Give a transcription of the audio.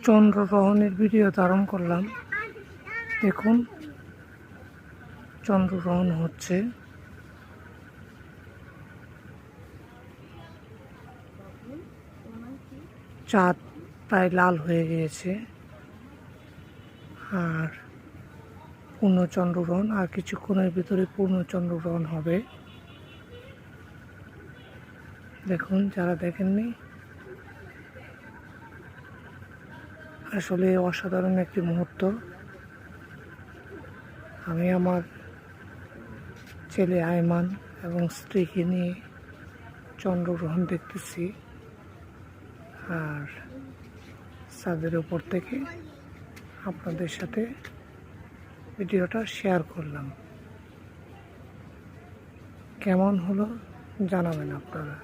চন্দ্রগ্রহণের video ধারণ করলাম। দেখুন চন্দ্রগ্রহণ হচ্ছে। চাঁদ প্রায় লাল হয়ে গিয়েছে আর পূর্ণ চন্দ্রগ্রহণ আর কিছুক্ষণের ভিতরে পূর্ণ চন্দ্রগ্রহণ হবে। দেখুন যারা দেখেননি, আসলে অসাধারণ একটি মুহূর্ত। আমি আমার ছেলে আয়মান এবং স্ত্রীকে নিয়ে চন্দ্রগ্রহণ দেখতেছি আর ছাদের উপর থেকে আপনাদের সাথে ভিডিওটা শেয়ার করলাম। কেমন হলো জানাবেন আপনারা।